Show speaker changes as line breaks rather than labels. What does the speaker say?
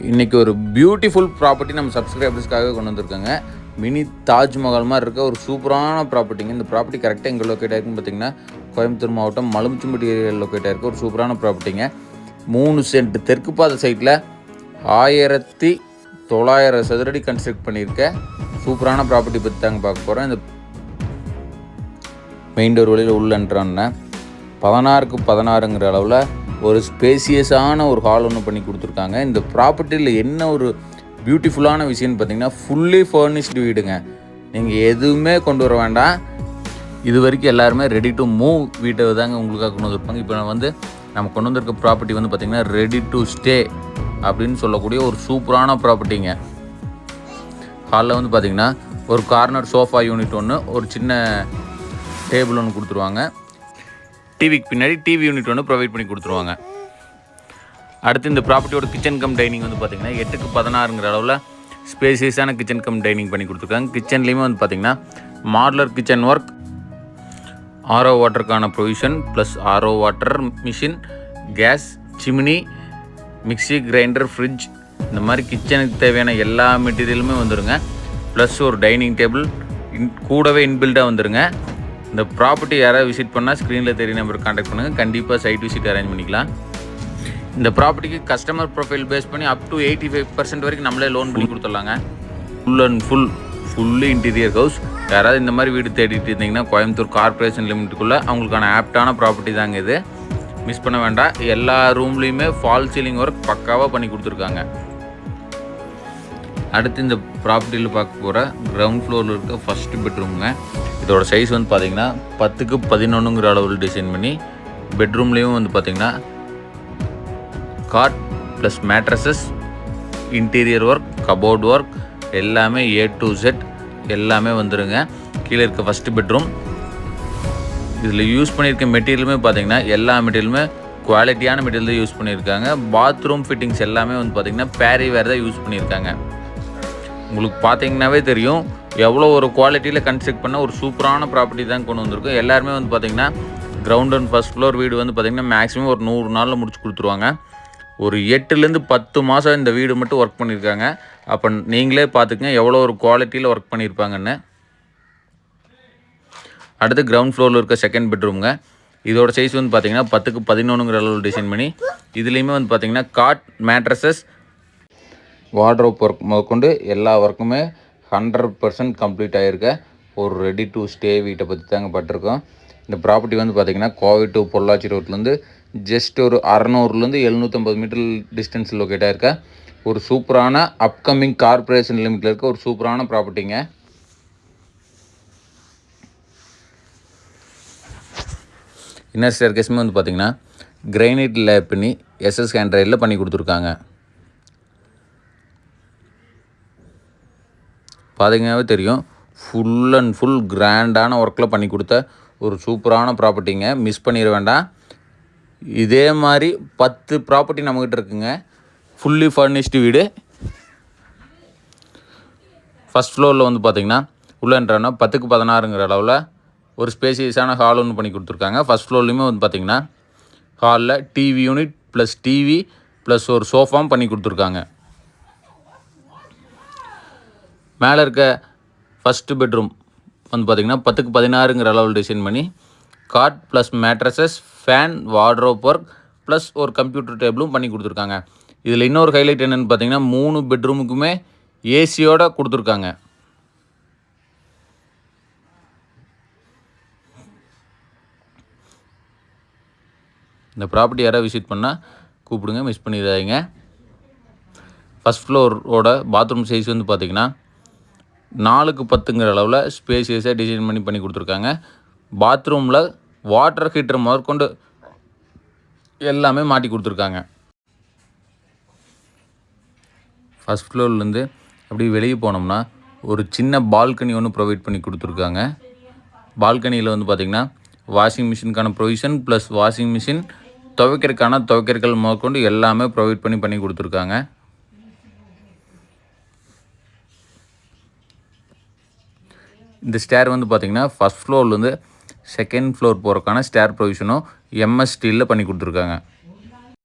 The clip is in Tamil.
இன்றைக்கி ஒரு பியூட்டிஃபுல் ப்ராப்பர்ட்டி நம்ம சப்ஸ்கிரைபர்ஸ்க்காக கொண்டு வந்திருக்காங்க. மினி தாஜ்மஹால் மாதிரி இருக்க ஒரு சூப்பரான ப்ராப்பர்ட்டிங்க. இந்த ப்ராப்பர்ட்டி கரெக்டாக எங்கே லொக்கேட் ஆகிருக்குன்னு பார்த்தீங்கன்னா கோயம்புத்தூர் மாவட்டம் மலுமிச்சம்பட்டி ஏரியாவில் லொக்கேட் ஆகிருக்கு ஒரு சூப்பரான ப்ராப்பர்ட்டிங்க. 3 சென்ட் தெற்கு பாதை சைட்டில் 1900 சதுரடி கன்ஸ்ட்ரக்ட் பண்ணியிருக்க சூப்பரான ப்ராப்பர்ட்டி பற்றி தாங்க பார்க்க போகிறோம். இந்த மெயின் டோர் வழியில் உள்ளன்றோன்னா 16க்கு 16ங்கிற அளவில் ஒரு ஸ்பேசியஸான ஒரு ஹால் ஒன்று பண்ணி கொடுத்துருக்காங்க. இந்த ப்ராப்பர்ட்டியில் என்ன ஒரு பியூட்டிஃபுல்லான விஷயம்னு பார்த்தீங்கன்னா ஃபுல்லி ஃபர்னிஷ்டு வீடுங்க. நீங்கள் எதுவுமே கொண்டு வர வேண்டாம். இது வரைக்கும் எல்லாருமே ரெடி டு மூவ் வீட்டை தாங்க உங்களுக்காக கொண்டு வந்திருப்பாங்க. இப்போ நம்ம கொண்டு வந்திருக்க ப்ராப்பர்ட்டி வந்து பார்த்திங்கன்னா ரெடி டு ஸ்டே அப்படின்னு சொல்லக்கூடிய ஒரு சூப்பரான ப்ராப்பர்ட்டிங்க. ஹாலில் வந்து பார்த்திங்கன்னா ஒரு கார்னர் சோஃபா யூனிட் ஒன்று, ஒரு சின்ன டேபிள் ஒன்று கொடுத்துருவாங்க. டிவிக்கு பின்னாடி டிவி யூனிட் ஒன்று ப்ரொவைட் பண்ணி கொடுத்துருவாங்க. அடுத்து இந்த ப்ராப்பர்ட்டியோட கிச்சன் கம் டைனிங் வந்து பார்த்திங்கன்னா 8க்கு 16ங்கிற அளவில் ஸ்பேசியஸான கிச்சன் கம் டைனிங் பண்ணி கொடுத்துருக்காங்க. கிச்சன்லேயுமே வந்து பார்த்திங்கன்னா மாடுலர் கிச்சன் ஒர்க், ஆர்ஓ வாட்டருக்கான provision plus RO water machine, gas, chimney, mixie, grinder, fridge, இந்த மாதிரி கிச்சனுக்கு தேவையான எல்லா மெட்டீரியலுமே வந்துடுங்க. ப்ளஸ் ஒரு டைனிங் டேபிள் கூடவே இன்பில்டாக வந்துடுங்க. இந்த ப்ராப்பர்ட்டி யாராவது விசிட் பண்ணால் ஸ்க்ரீனில் தெரிய நம்பருக்கு கான்டாக்ட் பண்ணுங்கள். கண்டிப்பாக சைட் விசிட் அரேஞ்ச் பண்ணிக்கலாம். இந்த ப்ராப்பர்ட்டிக்கு கஸ்டமர் ப்ரொஃபைல் பேஸ் பண்ணி அப் டு 85% வரைக்கும் நம்மளே லோன் பண்ணி கொடுத்துடலாங்க. Full and fully interior house. யாராவது இந்த மாதிரி வீடு தேடிட்டு இருந்தீங்கன்னா கோயம்புத்தூர் கார்பரேஷன் லிமிட்டுக்குள்ளே அவங்களுக்கான ஆப்டான ப்ராப்பர்ட்டி தாங்க இது. மிஸ் பண்ண வேண்டாம். எல்லா ரூம்லேயுமே ஃபால் சீலிங் ஒர்க் பக்காவாக பண்ணி கொடுத்துருக்காங்க. அடுத்து இந்த ப்ராப்பர்ட்டியில் பார்க்க போகிற கிரவுண்ட் ஃப்ளோரில் இருக்க ஃபஸ்ட்டு பெட்ரூமுங்க. இதோட சைஸ் வந்து பார்த்திங்கன்னா 10க்கு 11ங்கிற அளவில் டிசைன் பண்ணி பெட்ரூம்லேயும் வந்து பார்த்திங்கன்னா cot plus mattresses, interior work, cupboard work எல்லாமே A to Z எல்லாமே வந்துடுங்க. கீழே இருக்க ஃபஸ்ட்டு பெட்ரூம். இதில் யூஸ் பண்ணியிருக்க மெட்டீரியலுமே பார்த்திங்கன்னா எல்லா மெட்டீரியலுமே குவாலிட்டியான மெட்டீரியல் தான் யூஸ் பண்ணியிருக்காங்க. பாத்ரூம் ஃபிட்டிங்ஸ் எல்லாமே வந்து பார்த்திங்கன்னா பேரி வேர் தான் யூஸ் பண்ணியிருக்காங்க. உங்களுக்கு பார்த்தீங்கன்னாவே தெரியும் எவ்வளோ ஒரு குவாலிட்டியில் கன்ஸ்ட்ரக்ட் பண்ண ஒரு சூப்பரான ப்ராப்பர்ட்டி தான் கொண்டு வந்திருக்கும். எல்லாருமே வந்து பார்த்திங்கன்னா கிரவுண்ட் அண்ட் ஃபஸ்ட் ஃப்ளோர் வீடு வந்து பார்த்திங்கன்னா மேக்ஸிமம் ஒரு 100 நாளில் முடிச்சு கொடுத்துருவாங்க. ஒரு 8லேருந்து 10 மாதம் இந்த வீடு மட்டும் ஒர்க் பண்ணியிருக்காங்க. அப்போ நீங்களே பார்த்துக்கங்க எவ்வளோ ஒரு குவாலிட்டியில் ஒர்க் பண்ணியிருப்பாங்கன்னு. அடுத்து கிரவுண்ட் ஃப்ளோரில் இருக்க செகண்ட் பெட்ரூமுங்க. இதோட சைஸ் வந்து பார்த்திங்கன்னா 10க்கு 11ங்கிற அளவில் டிசைன் பண்ணி இதுலேயுமே வந்து பார்த்திங்கன்னா காட், மேட்ரஸஸ், வார்ட்ரோப் ஒர்க் முதற்கொண்டு எல்லா ஒர்க்குமே 100% கம்ப்ளீட் ஆகிருக்க ஒரு ரெடி டு ஸ்டே வீட்டை பற்றி தாங்க பட்டிருக்கோம். இந்த ப்ராப்பர்ட்டி வந்து பார்த்திங்கன்னா கோவை டு பொள்ளாச்சி ரோட்லேருந்து ஜஸ்ட் ஒரு 600லேருந்து 750 மீட்டர் டிஸ்டன்ஸ் லொக்கேட் ஆகிருக்க ஒரு சூப்பரான அப்கமிங் கார்பரேஷன் லிமிட்டில் இருக்க ஒரு சூப்பரான ப்ராப்பர்ட்டிங்க. இன்னர் ஸ்டேர்கேஸுமே வந்து பார்த்திங்கன்னா கிரைனைட் லேப் பண்ணி SS ஹேண்ட் ரைடில் பண்ணி கொடுத்துருக்காங்க. பார்த்தீங்கன்னாவே தெரியும் ஃபுல் அண்ட் ஃபுல் கிராண்டான ஒர்க்கில் பண்ணி கொடுத்த ஒரு சூப்பரான ப்ராப்பர்ட்டிங்க. மிஸ் பண்ணிட வேண்டாம். இதே மாதிரி 10 ப்ராப்பர்ட்டி நம்மக்கிட்ட இருக்குங்க. ஃபுல்லி ஃபர்னிஷ்டு வீடு. ஃபஸ்ட் ஃப்ளோரில் வந்து பார்த்திங்கன்னா உள்ளேன்றனா 10க்கு 16ங்கிற அளவில் ஒரு ஸ்பேசியஸான ஹால் ஒன்று பண்ணி கொடுத்துருக்காங்க. ஃபஸ்ட் ஃப்ளோர்லேயுமே வந்து பார்த்திங்கன்னா ஹாலில் TV unit plus TV plus ஒரு சோஃபாவும் பண்ணி கொடுத்துருக்காங்க. மேலே இருக்க ஃபஸ்ட்டு பெட்ரூம் வந்து பார்த்திங்கன்னா 10க்கு 16ங்கிற அளவில் டிசைன் பண்ணி cot plus mattresses, fan, wardrobe work plus ஒரு கம்ப்யூட்டர் டேபிளும் பண்ணி கொடுத்துருக்காங்க. இதில் இன்னொரு ஹைலைட் என்னென்னு பார்த்திங்கன்னா 3 பெட்ரூமுக்குமே ஏசியோடு கொடுத்துருக்காங்க. இந்த ப்ராப்பர்ட்டி யாராவது விசிட் பண்ணால் கூப்பிடுங்க, மிஸ் பண்ணிடாதீங்க. ஃபஸ்ட் ஃப்ளோரோட பாத்ரூம் சைஸ் வந்து பார்த்திங்கன்னா 4க்கு 10ங்கிற அளவில் ஸ்பேசியஸாக டிசைன் பண்ணி கொடுத்துருக்காங்க. பாத்ரூமில் வாட்டர் ஹீட்டர் முதற்கொண்டு எல்லாமே மாட்டி கொடுத்துருக்காங்க. ஃபஸ்ட் ஃப்ளோர்லேருந்து அப்படி வெளியே போனோம்னா ஒரு சின்ன பால்கனி ஒன்று ப்ரொவைட் பண்ணி கொடுத்துருக்காங்க. பால்கனியில் வந்து பார்த்திங்கன்னா வாஷிங் மிஷினுக்கான ப்ரொவிஷன் ப்ளஸ் வாஷிங் மிஷின், துவைக்கிறதுக்கான முதற்கொண்டு எல்லாமே ப்ரொவைட் பண்ணி கொடுத்துருக்காங்க. இந்த ஸ்டேர் வந்து பார்த்திங்கன்னா ஃபஸ்ட் ஃப்ளோர்லேருந்து செகண்ட் ஃப்ளோர் போகிறக்கான ஸ்டேர் ப்ரொவிஷனும் MS ஸ்டீலில் பண்ணி கொடுத்துருக்காங்க.